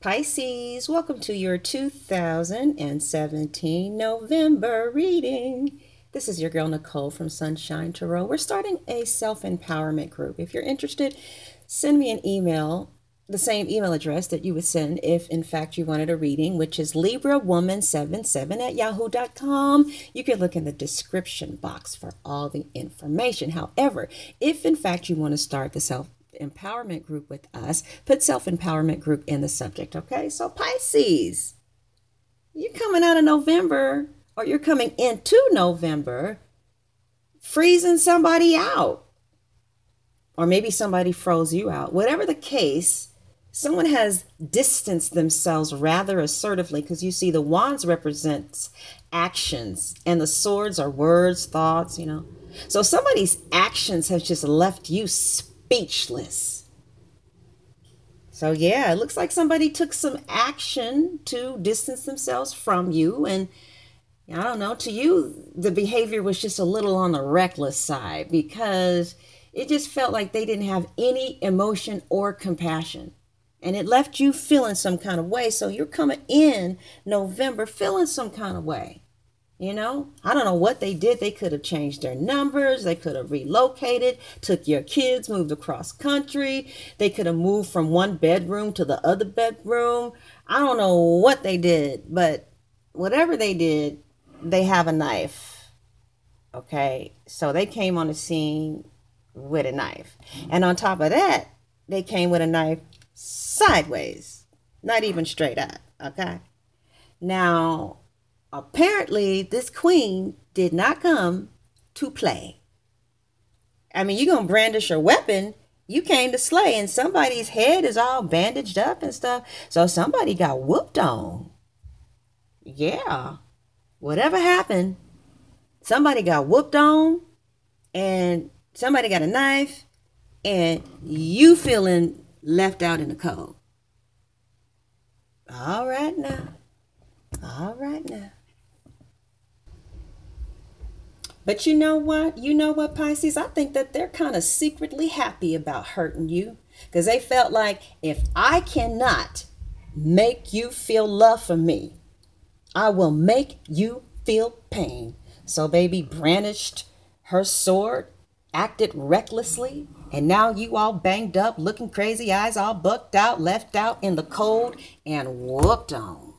Pisces, welcome to your 2017 November reading. This is your girl Nicole from Sunshine Tarot. We're starting a self-empowerment group. If you're interested, send me an email, the same email address that you would send if in fact you wanted a reading, which is librawoman77@yahoo.com. You can look in the description box for all the information. However, if in fact you want to start the self-empowerment group with us, put self-empowerment group in the subject. Okay, so Pisces, you're coming out of November, or you're coming into November freezing somebody out, or maybe somebody froze you out. Whatever the case, someone has distanced themselves rather assertively, because you see the wands represents actions and the swords are words, thoughts, so somebody's actions have just left you speechless. So yeah, it looks like somebody took some action to distance themselves from you. And I don't know, to you, the behavior was just a little on the reckless side, because it just felt like they didn't have any emotion or compassion. And it left you feeling some kind of way. So you're coming in November feeling some kind of way. I don't know what they did. They could have changed their numbers. They could have relocated, took your kids, moved across country. They could have moved from one bedroom to the other bedroom. I don't know what they did, but whatever they did, they have a knife. Okay, so they came on the scene with a knife. And on top of that, they came with a knife sideways, not even straight up. Okay, now apparently this queen did not come to play. I mean, you're gonna brandish your weapon. You came to slay, and somebody's head is all bandaged up and stuff. So somebody got whooped on. Yeah, whatever happened, somebody got whooped on, and somebody got a knife, and you feeling left out in the cold. All right now. All right now. But you know what? Pisces? I think that they're kind of secretly happy about hurting you, because they felt like, if I cannot make you feel love for me, I will make you feel pain. So baby brandished her sword, acted recklessly, and now you all banged up, looking crazy, eyes all bucked out, left out in the cold, and whooped on.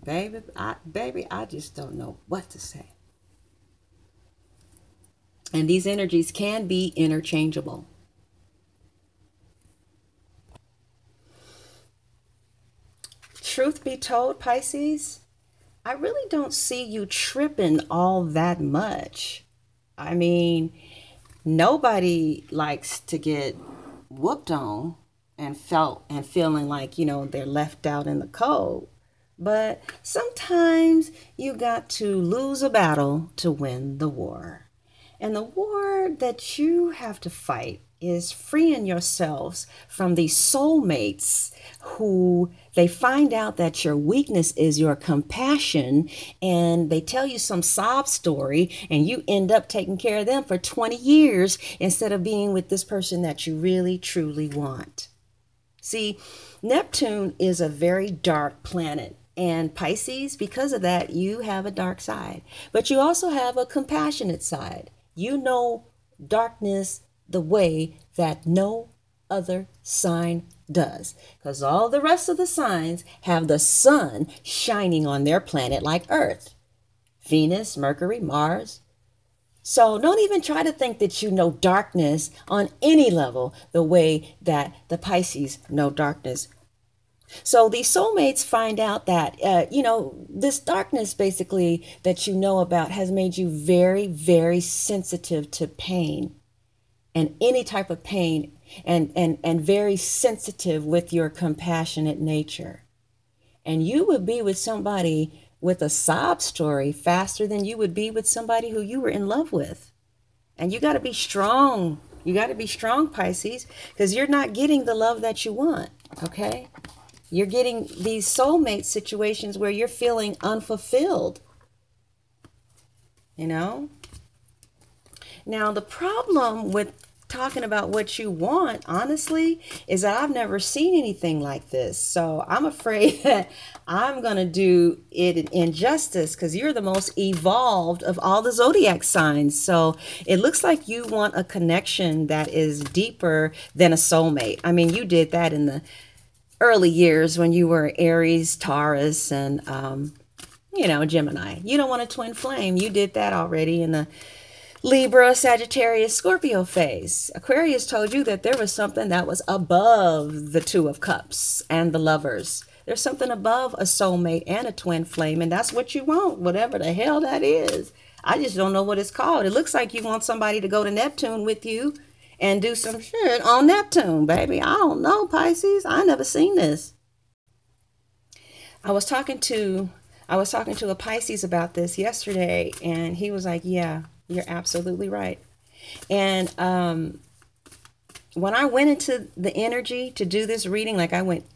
Baby, I just don't know what to say. And these energies can be interchangeable. Truth be told, Pisces, I really don't see you tripping all that much. I mean, nobody likes to get whooped on and feeling like, they're left out in the cold. But sometimes you got to lose a battle to win the war. And the war that you have to fight is freeing yourselves from these soulmates who they find out that your weakness is your compassion, and they tell you some sob story, and you end up taking care of them for 20 years instead of being with this person that you really truly want. See, Neptune is a very dark planet. And Pisces, because of that, you have a dark side. But you also have a compassionate side. You know darkness the way that no other sign does. Because all the rest of the signs have the sun shining on their planet like Earth. Venus, Mercury, Mars. So don't even try to think that you know darkness on any level the way that the Pisces know darkness. So these soulmates find out that, this darkness basically that you know about has made you very, very sensitive to pain and any type of pain, and very sensitive with your compassionate nature. And you would be with somebody with a sob story faster than you would be with somebody who you were in love with. And you got to be strong. You got to be strong, Pisces, because you're not getting the love that you want, okay? You're getting these soulmate situations where you're feeling unfulfilled, Now, the problem with talking about what you want, honestly, is that I've never seen anything like this. So I'm afraid that I'm going to do it an injustice because you're the most evolved of all the zodiac signs. So it looks like you want a connection that is deeper than a soulmate. I mean, you did that in the early years when you were Aries, Taurus, and, Gemini. You don't want a twin flame. You did that already in the Libra, Sagittarius, Scorpio phase. Aquarius told you that there was something that was above the Two of Cups and the Lovers. There's something above a soulmate and a twin flame, and that's what you want, whatever the hell that is. I just don't know what it's called. It looks like you want somebody to go to Neptune with you and do some shit on Neptune, baby. I don't know, Pisces. I never seen this. I was talking to a Pisces about this yesterday, and he was like, yeah, you're absolutely right. And when I went into the energy to do this reading, like I went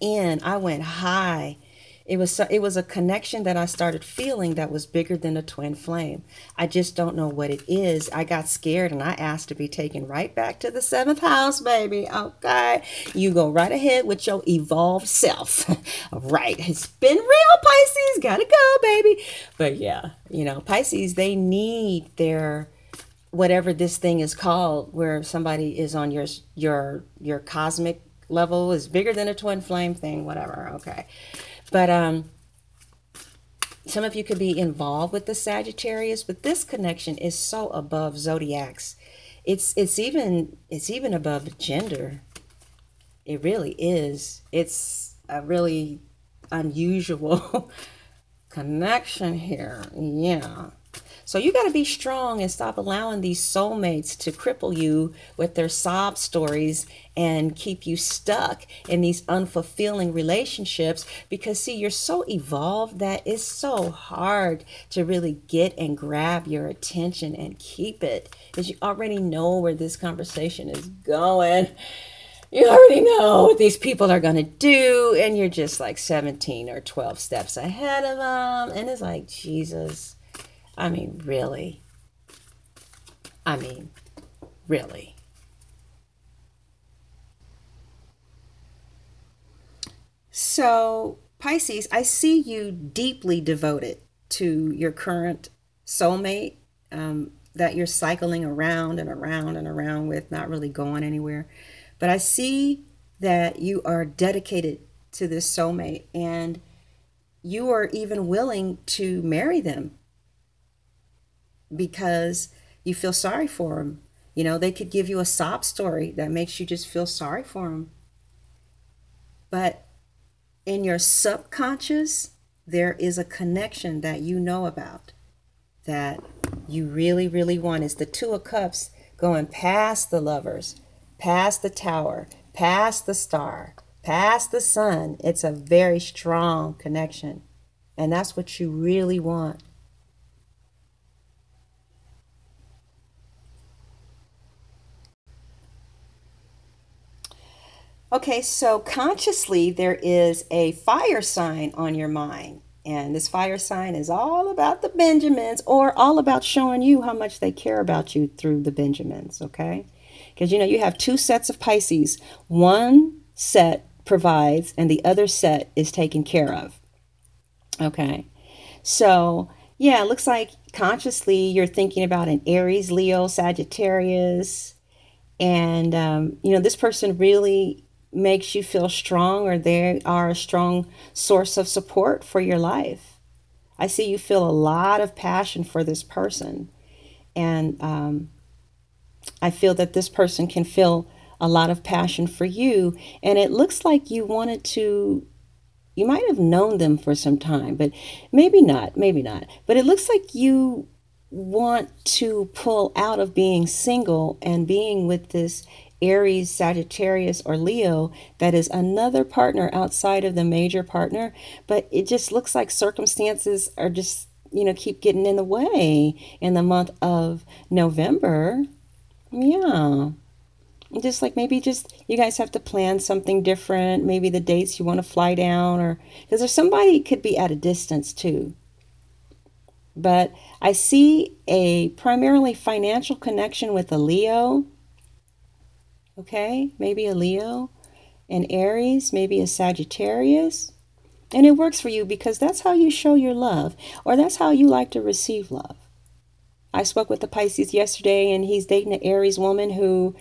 high. It was a connection that I started feeling that was bigger than a twin flame. I just don't know what it is. I got scared and I asked to be taken right back to the 7th house, baby. Okay. You go right ahead with your evolved self. Right. It's been real, Pisces. Gotta go, baby. But yeah, Pisces, they need their whatever this thing is called, where somebody is on your cosmic level is bigger than a twin flame thing, whatever. Okay. But some of you could be involved with the Sagittarius, but this connection is so above zodiacs. It's even above gender. It really is. It's a really unusual connection here. Yeah. So you got to be strong and stop allowing these soulmates to cripple you with their sob stories and keep you stuck in these unfulfilling relationships, because see, you're so evolved that it's so hard to really get and grab your attention and keep it, because you already know where this conversation is going. You already know what these people are going to do, and you're just like 17 or 12 steps ahead of them. And it's like, Jesus. I mean, really? Really? So, Pisces, I see you deeply devoted to your current soulmate that you're cycling around and around and around with, not really going anywhere. But I see that you are dedicated to this soulmate, and you are even willing to marry them, because you feel sorry for them. They could give you a sob story that makes you just feel sorry for them. But in your subconscious, there is a connection that you know about that you really, really want. It's the Two of Cups going past the Lovers, past the Tower, past the Star, past the Sun. It's a very strong connection. And that's what you really want. Okay, so consciously there is a fire sign on your mind. And this fire sign is all about the Benjamins, or all about showing you how much they care about you through the Benjamins, okay? Because, you have two sets of Pisces. One set provides and the other set is taken care of, okay? So, yeah, it looks like consciously you're thinking about an Aries, Leo, Sagittarius. And, this person really makes you feel strong, or they are a strong source of support for your life. I see you feel a lot of passion for this person. And I feel that this person can feel a lot of passion for you. And it looks like you might have known them for some time, but maybe not. But it looks like you want to pull out of being single and being with this Aries, Sagittarius, or Leo that is another partner outside of the major partner. But it just looks like circumstances are just, keep getting in the way in the month of November. Yeah. Just like maybe you guys have to plan something different. Maybe the dates you want to fly down, or because there's somebody could be at a distance too. But I see a primarily financial connection with a Leo. Okay, maybe a Leo, an Aries, maybe a Sagittarius. And it works for you because that's how you show your love, or that's how you like to receive love. I spoke with the Pisces yesterday, and he's dating an Aries woman who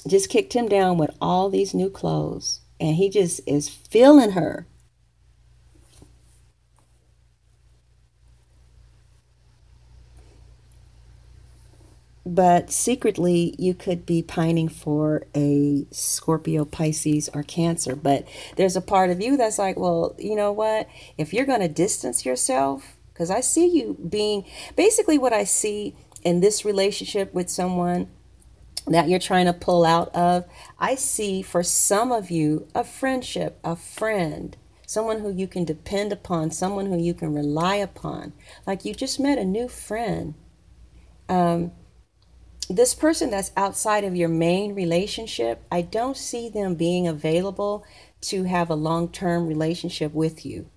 just kicked him down with all these new clothes, and he just is feeling her. But secretly, you could be pining for a Scorpio, Pisces, or Cancer. But there's a part of you that's like, well, you know what? If you're going to distance yourself, because I see you being basically what I see in this relationship with someone that you're trying to pull out of, I see for some of you a friendship, a friend, someone who you can depend upon, someone who you can rely upon. Like you just met a new friend. This person that's outside of your main relationship, I don't see them being available to have a long-term relationship with you.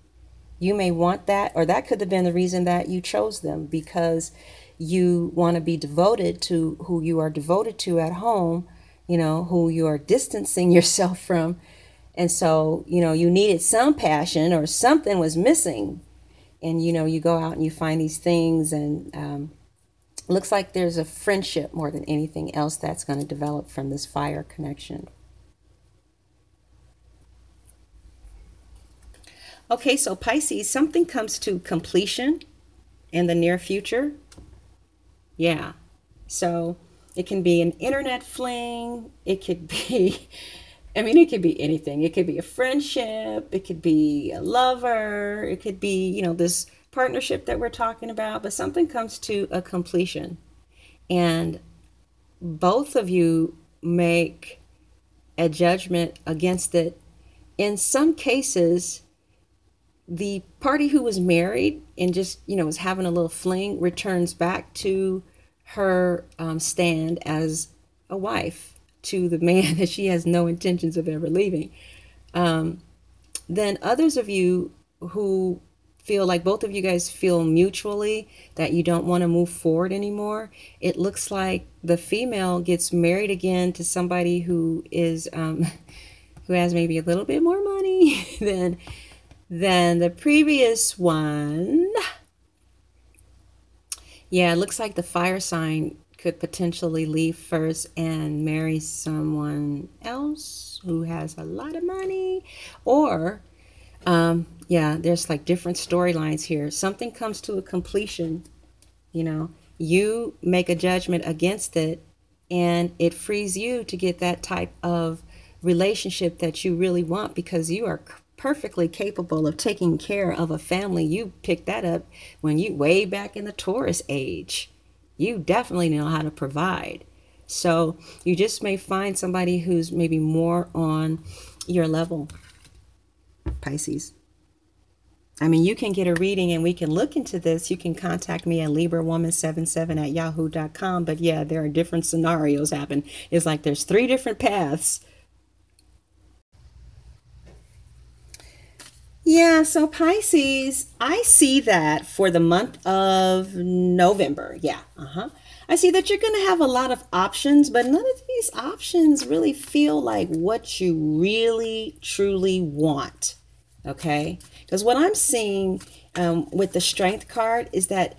You may want that, or that could have been the reason that you chose them, because you want to be devoted to who you are devoted to at home, you know, who you are distancing yourself from. And so, you know, you needed some passion or something was missing. And, you know, you go out and you find these things, and looks like there's a friendship more than anything else that's going to develop from this fire connection. Okay, so Pisces, something comes to completion in the near future. Yeah. So it can be an internet fling. It could be, I mean, it could be anything. It could be a friendship. It could be a lover. It could be, you know, this partnership that we're talking about, but something comes to a completion. And both of you make a judgment against it. In some cases, the party who was married and just, you know, was having a little fling returns back to her stand as a wife to the man that she has no intentions of ever leaving. Then others of you who feel like both of you guys feel mutually that you don't want to move forward anymore, it looks like the female gets married again to somebody who is who has maybe a little bit more money than the previous one. Yeah, it looks like the fire sign could potentially leave first and marry someone else who has a lot of money. Or, yeah, there's like different storylines here. Something comes to a completion, you know, you make a judgment against it, and it frees you to get that type of relationship that you really want, because you are perfectly capable of taking care of a family. You picked that up when you way back in the Taurus age. You definitely know how to provide. So you just may find somebody who's maybe more on your level, Pisces. I mean, you can get a reading and we can look into this. You can contact me at librawoman77@yahoo.com. But yeah, there are different scenarios happen. It's like there's 3 different paths. Yeah, so Pisces, I see that for the month of November. Yeah, I see that you're going to have a lot of options, but none of these options really feel like what you really, truly want. Okay? Because what I'm seeing with the Strength card is that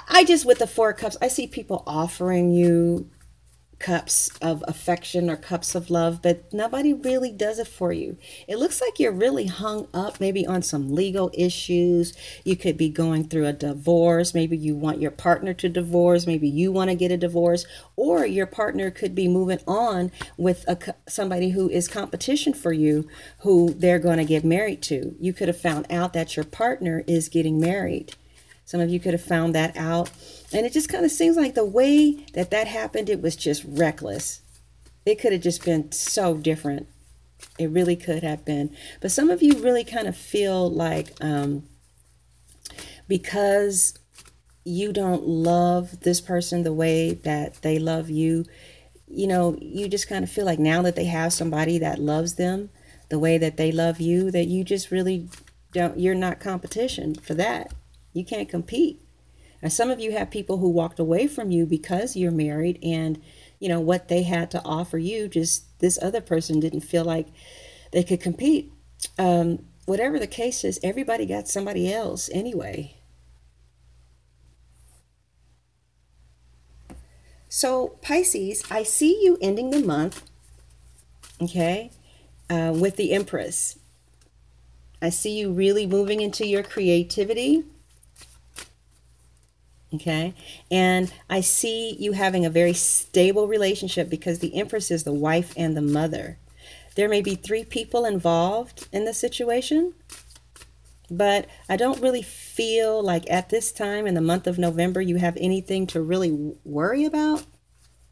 I just, with the 4 of Cups, I see people offering you cups of affection or cups of love, but nobody really does it for you. It looks like you're really hung up maybe on some legal issues. You could be going through a divorce. Maybe you want your partner to divorce. Maybe you want to get a divorce, or your partner could be moving on with somebody who is competition for you, who they're going to get married to. You could have found out that your partner is getting married. Some of you could have found that out. And it just kind of seems like the way that happened, it was just reckless. It could have just been so different. It really could have been. But some of you really kind of feel like because you don't love this person the way that they love you, you know, you just kind of feel like now that they have somebody that loves them the way that they love you, that you just really don't, you're not competition for that. You can't compete. Now, some of you have people who walked away from you because you're married, and what they had to offer you, just this other person didn't feel like they could compete. Whatever the case is, everybody got somebody else anyway. So Pisces, I see you ending the month, okay, with the Empress. I see you really moving into your creativity. Okay. And I see you having a very stable relationship because the Empress is the wife and the mother. There may be 3 people involved in the situation, but I don't really feel like at this time in the month of November you have anything to really worry about.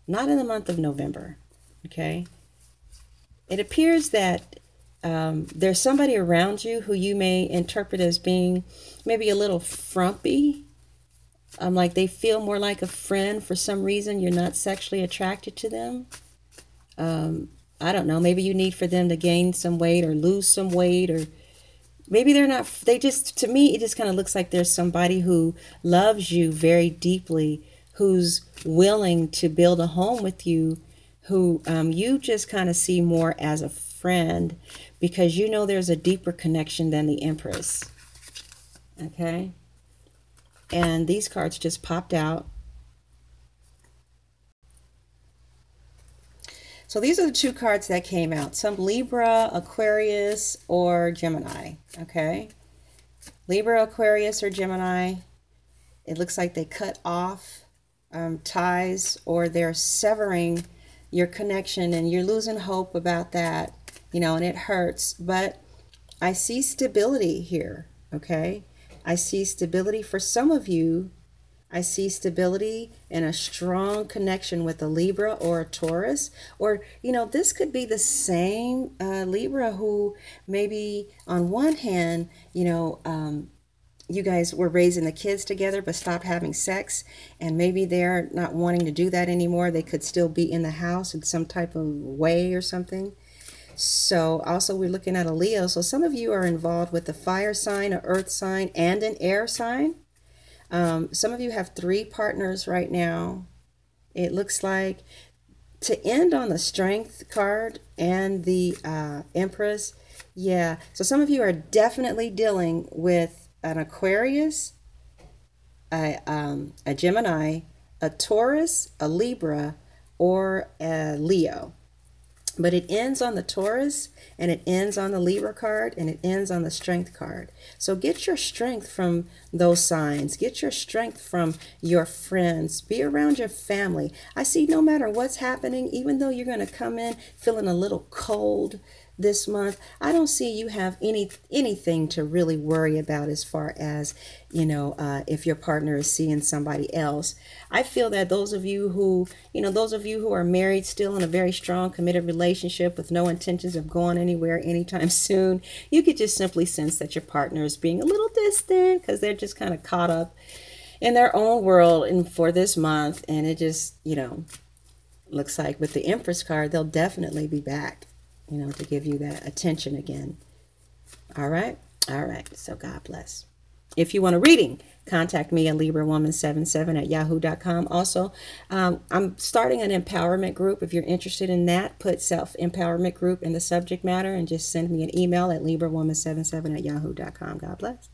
Not in the month of November. Okay. It appears that there's somebody around you who you may interpret as being maybe a little frumpy. Like they feel more like a friend for some reason. You're not sexually attracted to them. I don't know. Maybe you need for them to gain some weight or lose some weight, or maybe they're not. They just, to me, it just kind of looks like there's somebody who loves you very deeply, who's willing to build a home with you, who you just kind of see more as a friend because there's a deeper connection than the Empress. Okay. And these cards just popped out. So these are the 2 cards that came out. Some Libra, Aquarius, or Gemini. Okay. Libra, Aquarius, or Gemini. It looks like they cut off ties, or they're severing your connection, and you're losing hope about that, and it hurts. But I see stability here. Okay. I see stability for some of you. I see stability and a strong connection with a Libra or a Taurus. Or, this could be the same Libra who maybe on one hand, you guys were raising the kids together but stopped having sex. And maybe they're not wanting to do that anymore. They could still be in the house in some type of way or something. So also we're looking at a Leo. So some of you are involved with a fire sign, an earth sign, and an air sign. Some of you have 3 partners right now. It looks like to end on the Strength card and the Empress. Yeah. So some of you are definitely dealing with an Aquarius, a Gemini, a Taurus, a Libra, or a Leo. But it ends on the Taurus, and it ends on the Libra card, and it ends on the Strength card. So get your strength from those signs. Get your strength from your friends. Be around your family. I see no matter what's happening, even though you're going to come in feeling a little cold this month, I don't see you have anything to really worry about as far as, if your partner is seeing somebody else. I feel that those of you who are married still in a very strong, committed relationship with no intentions of going anywhere anytime soon, you could just simply sense that your partner is being a little distant because they're just kind of caught up in their own world and for this month. And it just, looks like with the Empress card, they'll definitely be back, to give you that attention again. All right. All right. So God bless. If you want a reading, contact me at LibraWoman77@yahoo.com. Also, I'm starting an empowerment group. If you're interested in that, put self-empowerment group in the subject matter and just send me an email at LibraWoman77@yahoo.com. God bless.